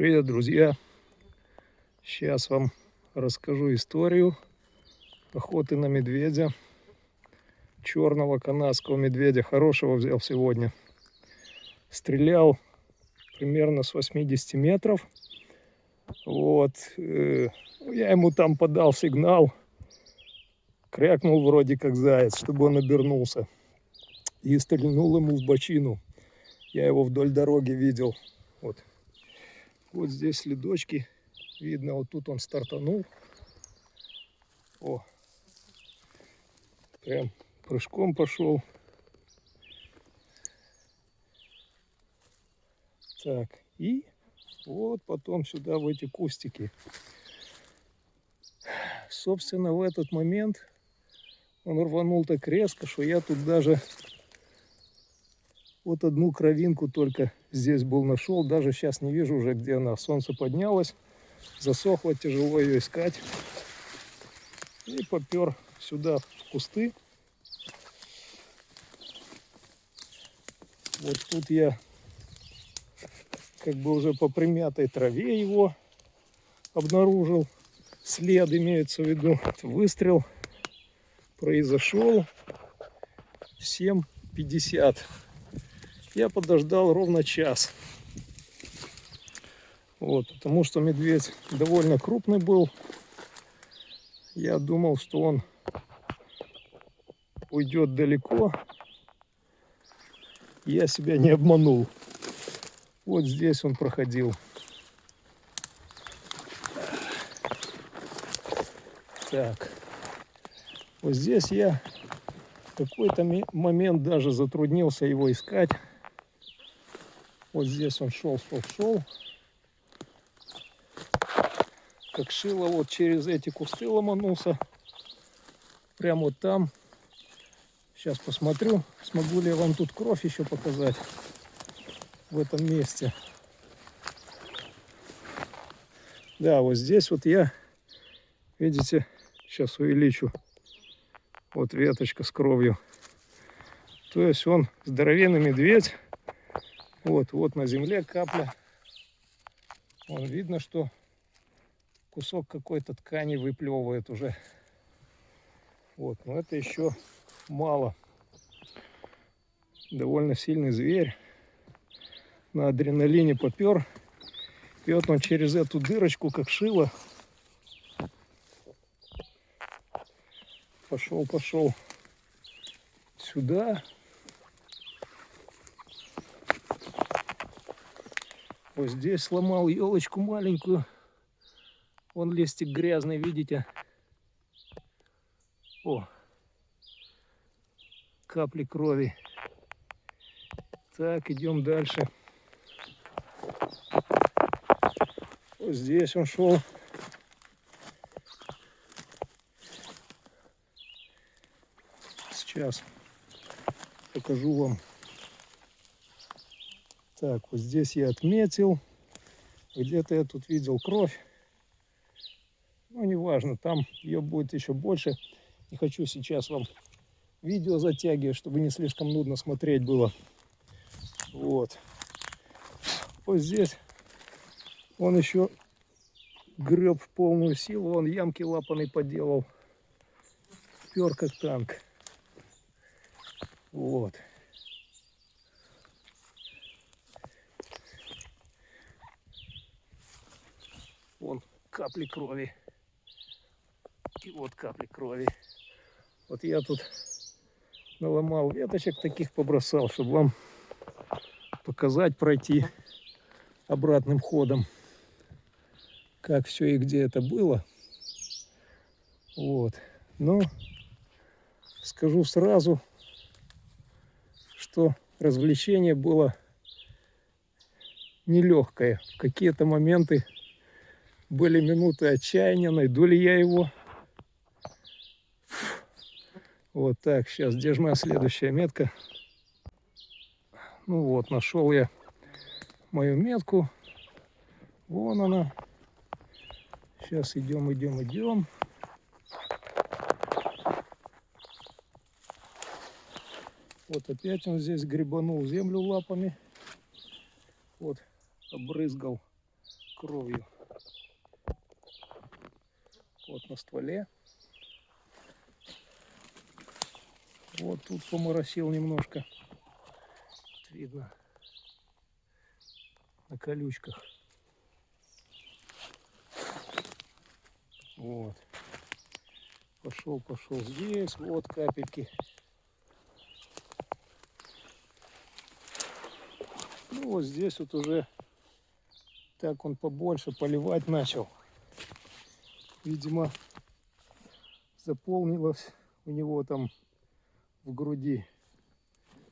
Привет, друзья! Сейчас вам расскажу историю охоты на медведя. Черного канадского медведя. Хорошего взял сегодня. Стрелял примерно с 80 метров. Вот. Я ему там подал сигнал. Крякнул вроде как заяц, чтобы он обернулся. И стрельнул ему в бочину. Я его вдоль дороги видел. Вот здесь следочки. Видно, вот тут он стартанул. О, прям прыжком пошел. Так, и вот потом сюда в эти кустики. Собственно, в этот момент он рванул так резко, что я тут даже вот одну кровинку только здесь был нашел. Даже сейчас не вижу уже, где она. Солнце поднялось, засохло, тяжело ее искать. И попер сюда в кусты. Вот тут я как бы уже по примятой траве его обнаружил. След имеется в виду. Выстрел произошел в 7:50. Я подождал ровно час. Вот, потому что медведь довольно крупный был. Я думал, что он уйдет далеко. Я себя не обманул. Вот здесь он проходил. Так. Вот здесь я в какой-то момент даже затруднился его искать. Вот здесь он шел. Как шило вот через эти кусты ломанулся. Прямо вот там. Сейчас посмотрю, смогу ли я вам тут кровь еще показать в этом месте. Да, вот здесь вот я, видите, сейчас увеличу. Вот веточка с кровью. То есть он здоровенный медведь. Вот на земле капля. Вон видно, что кусок какой-то ткани выплевывает уже. Вот, но это еще мало. Довольно сильный зверь. На адреналине попер. И вот он через эту дырочку, как шило, пошел сюда. Вот здесь сломал елочку маленькую. Вон листик грязный, видите? О, капли крови. Так, идем дальше. Вот здесь он шел. Сейчас покажу вам. Так, вот здесь я отметил. Где-то я тут видел кровь. Ну, неважно, там ее будет еще больше. Не хочу сейчас вам видео затягивать, чтобы не слишком нудно смотреть было. Вот. Вот здесь он еще греб в полную силу. Он ямки лапаной поделал. Пер как танк. Вот. Вон капли крови. И вот капли крови. Вот я тут наломал веточек таких, побросал, чтобы вам показать, пройти обратным ходом, как все и где это было. Вот. Но скажу сразу, что развлечение было нелегкое. В какие-то моменты были минуты отчаяния, найду ли я его. Вот так, сейчас, где же моя следующая метка? Ну вот, нашел я мою метку. Вон она. Сейчас идем. Вот опять он здесь гребанул землю лапами. Вот, обрызгал кровью. Вот на стволе. Вот тут поморосил немножко. Видно на колючках. Вот. Пошел здесь. Вот капельки. Ну вот здесь вот уже так он побольше поливать начал. Видимо, заполнилось у него там в груди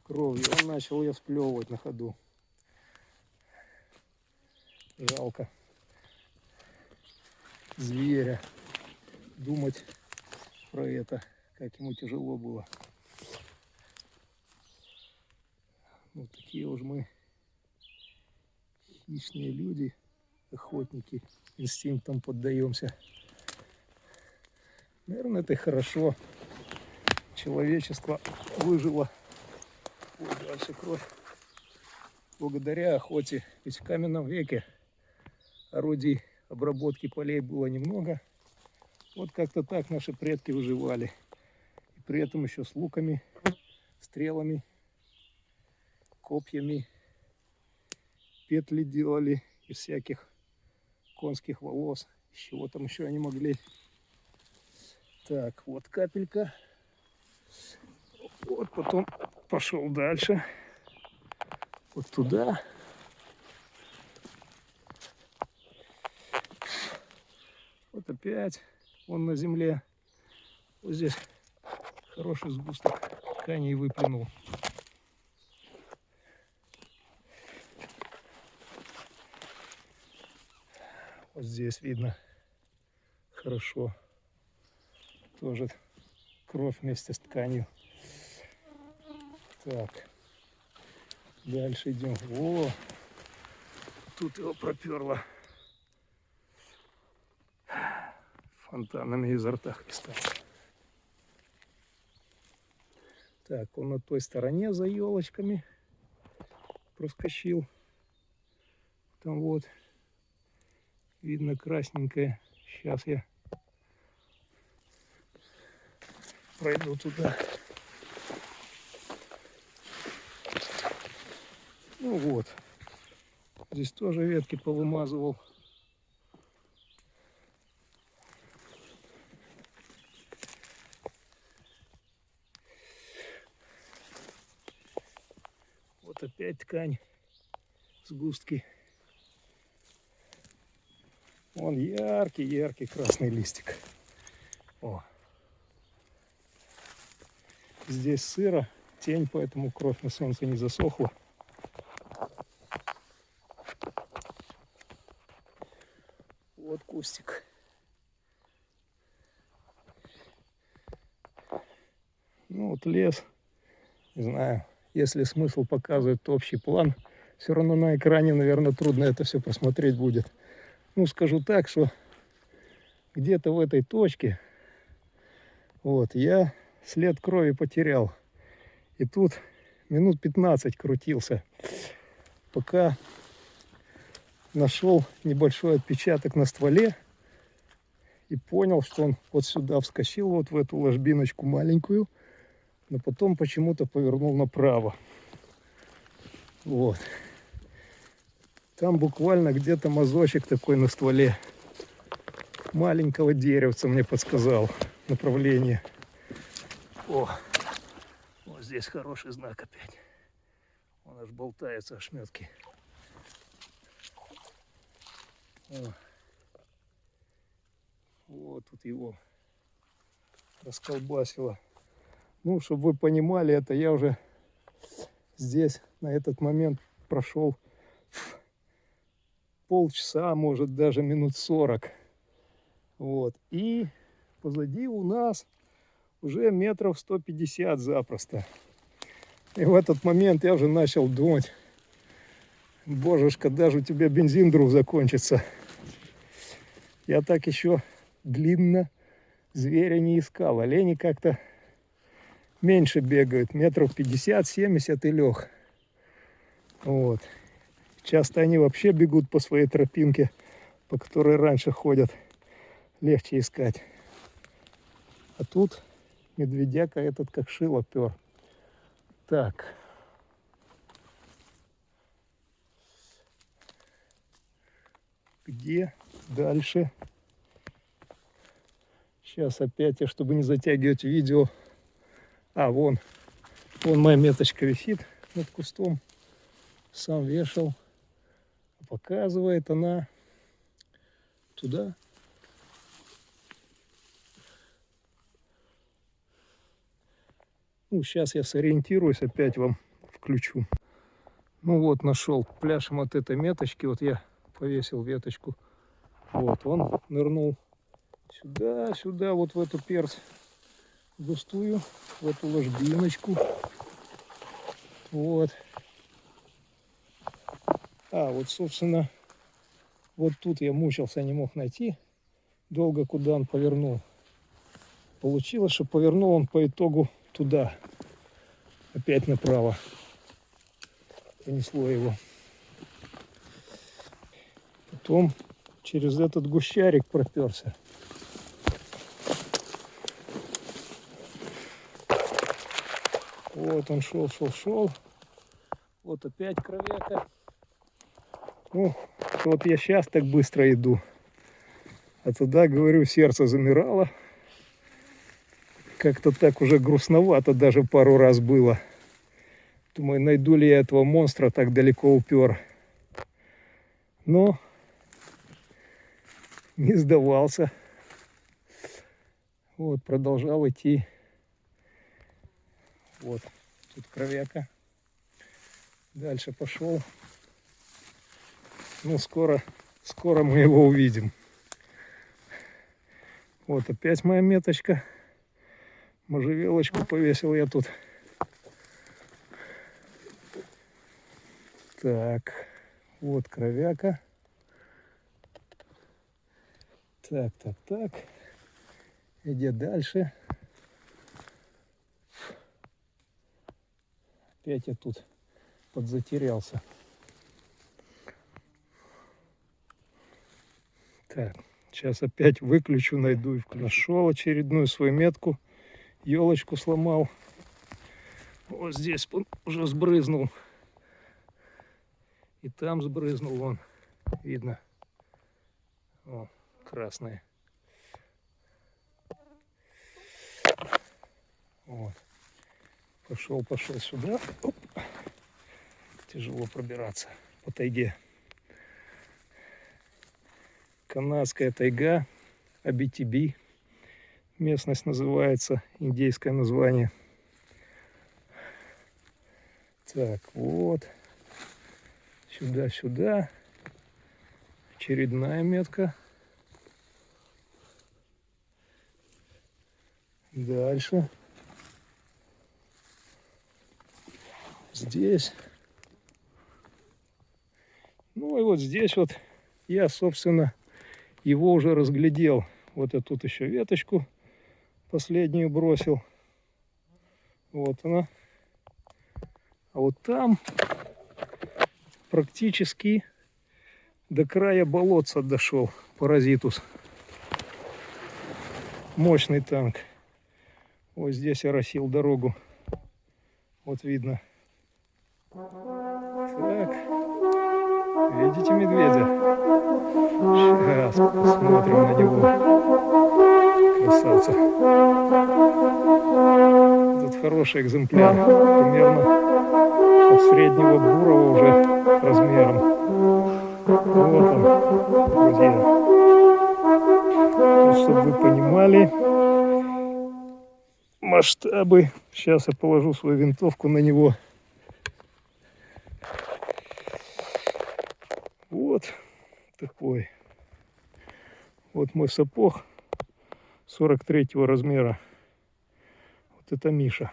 кровью. Он начал ее сплевывать на ходу. Жалко зверя. Думать про это, как ему тяжело было. Вот такие уж мы хищные люди, охотники, инстинктам поддаемся. Наверное, это хорошо. Человечество выжило. Вот дальше кровь. Благодаря охоте. Ведь в каменном веке орудий обработки полей было немного. Вот как-то так наши предки выживали. И при этом еще с луками, стрелами, копьями. Петли делали из всяких конских волос. Из чего там еще они могли. Так, вот капелька. Вот потом пошел дальше. Вот туда. Вот опять. Вон на земле. Вот здесь хороший сгусток тканей выплюнул. Вот здесь видно хорошо. Тоже кровь вместе с тканью. Так. Дальше идем. О, тут его проперло. Фонтанами изо рта хлестал. Так, он на той стороне за елочками проскочил. Там вот видно красненькое. Сейчас я пройду туда. Ну вот. Здесь тоже ветки повымазывал. Вот опять ткань, сгустки. Вон яркий красный листик. О. Здесь сыро, тень, поэтому кровь на солнце не засохла. Вот кустик. Ну вот лес. Не знаю, если смысл показывает общий план, все равно на экране, наверное, трудно это все просмотреть будет. Ну, скажу так, что где-то в этой точке вот я след крови потерял. И тут минут 15 крутился, пока нашел небольшой отпечаток на стволе и понял, что он вот сюда вскочил, вот в эту ложбиночку маленькую, но потом почему-то повернул направо. Вот. Там буквально где-то мазочек такой на стволе маленького деревца мне подсказал направление. О, вот здесь хороший знак опять. Он аж болтается, ошметки. О. Вот тут его расколбасило. Ну, чтобы вы понимали, это я уже здесь на этот момент прошел полчаса, может даже минут 40. Вот. И позади у нас уже метров 150 запросто. И в этот момент я уже начал думать: божешка, даже у тебя бензин вдруг закончится. Я так еще длинно зверя не искал. Олени как-то меньше бегают, метров 50-70 и лег. Вот. Часто они вообще бегут по своей тропинке, по которой раньше ходят, легче искать. А тут медведяка этот как шило пер. Так. Где дальше? Сейчас опять я, чтобы не затягивать видео. А, вон моя меточка висит над кустом. Сам вешал. Показывает она туда. Ну, сейчас я сориентируюсь, опять вам включу. Ну вот, нашел пляшем от этой меточки. Вот я повесил веточку. Вот, он нырнул сюда, вот в эту перс густую, в эту ложбиночку. Вот. А, вот, собственно, вот тут я мучился, не мог найти. Долго куда он повернул. Получилось, что повернул он по итогу туда. Опять направо. Понесло его. Потом через этот гущарик проперся. Вот он шел. Вот опять кровяка. Ну, вот я сейчас так быстро иду. А туда, говорю, сердце замирало. Как-то так уже грустновато даже пару раз было. Думаю, найду ли я этого монстра, так далеко упер. Но не сдавался. Вот, продолжал идти. Вот, тут кровяка. Дальше пошел. Ну, скоро мы его увидим. Вот опять моя меточка. Можжевелочку повесил я тут. Так, вот кровяка. Так. Иди дальше. Опять я тут подзатерялся. Так, сейчас опять выключу, найду и включу. Нашел очередную свою метку. Елочку сломал. Вот здесь он уже сбрызнул. И там сбрызнул, вон, видно. О, красные. Вот. Пошел сюда. Оп. Тяжело пробираться по тайге. Канадская тайга, Абитиби. Местность называется, индейское название. Так, вот. Сюда. Очередная метка. Дальше. Здесь. Ну и вот здесь вот я, собственно, его уже разглядел. Вот я тут еще веточку последнюю бросил. Вот она. А вот там практически до края болотца дошел паразитус. Мощный танк. Вот здесь оросил дорогу. Вот видно. Так. Видите медведя? Сейчас посмотрим на него. Красавца. Этот хороший экземпляр. Примерно от среднего бурого уже размером. Вот он, друзья. Чтобы вы понимали масштабы. Сейчас я положу свою винтовку на него. Вот такой. Вот мой сапог 43-го размера. Вот это Миша.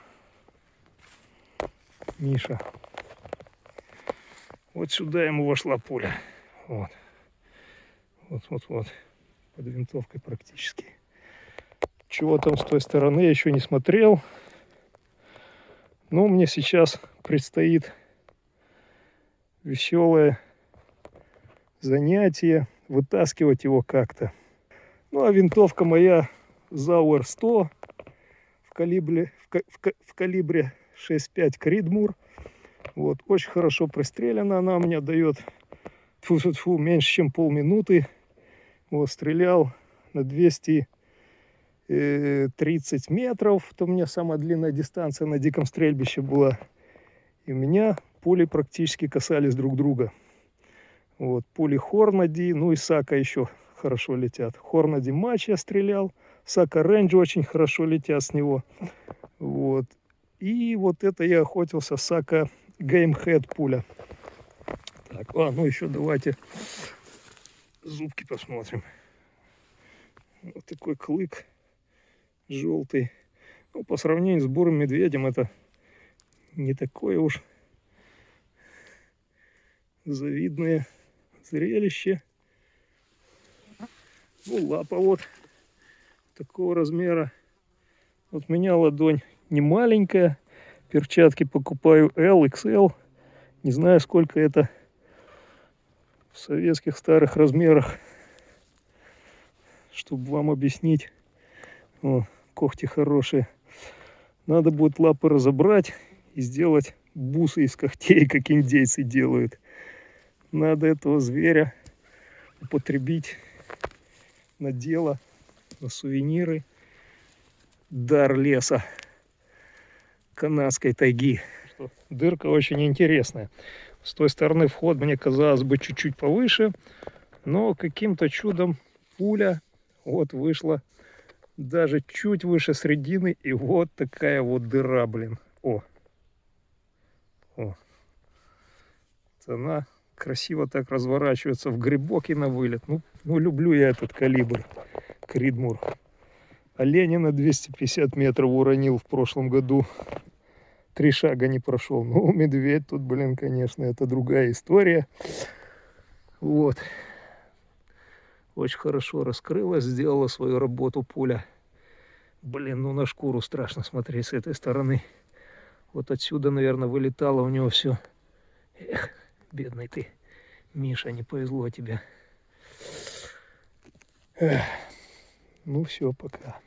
Вот сюда ему вошла пуля. Вот. Под винтовкой практически. Чего там с той стороны, я еще не смотрел. Но мне сейчас предстоит веселое занятие. вытаскивать его как-то. Ну а винтовка моя Зауэр 100 в калибре 6,5 Кридмур. Вот, очень хорошо пристрелена она у меня, дает тьфу-тьфу-тьфу, меньше чем полминуты. Вот, стрелял на 230 метров. Это у меня самая длинная дистанция на диком стрельбище была. И у меня пули практически касались друг друга. Вот, пули Хорнади, ну и Сака еще хорошо летят. Хорнади матч я стрелял, Сака Рейндж очень хорошо летят с него. Вот. И вот это я охотился, Сака Геймхед пуля. Так, ну еще давайте зубки посмотрим. Вот такой клык желтый. Ну, по сравнению с бурым медведем это не такое уж завидное зрелище. Ну, лапа вот такого размера. Вот у меня ладонь не маленькая. Перчатки покупаю L, XL. Не знаю, сколько это в советских старых размерах, чтобы вам объяснить. О, когти хорошие. Надо будет лапы разобрать и сделать бусы из когтей, как индейцы делают. Надо этого зверя употребить на дело, на сувениры. Дар леса канадской тайги. Дырка очень интересная. С той стороны вход мне казалось бы чуть-чуть повыше, но каким-то чудом пуля вот вышла даже чуть выше средины, и вот такая вот дыра, блин. О. Она красиво так разворачивается в грибок и на вылет. Ну люблю я этот калибр Кридмур. Оленя на 250 метров уронил в прошлом году. 3 шага не прошел. Ну, медведь тут, блин, конечно, это другая история. Вот. Очень хорошо раскрылась, сделала свою работу пуля. Блин, ну на шкуру страшно смотреть с этой стороны. Вот отсюда, наверное, вылетало у него все. Эх, бедный ты, Миша, не повезло тебе. Эх. Ну все, пока.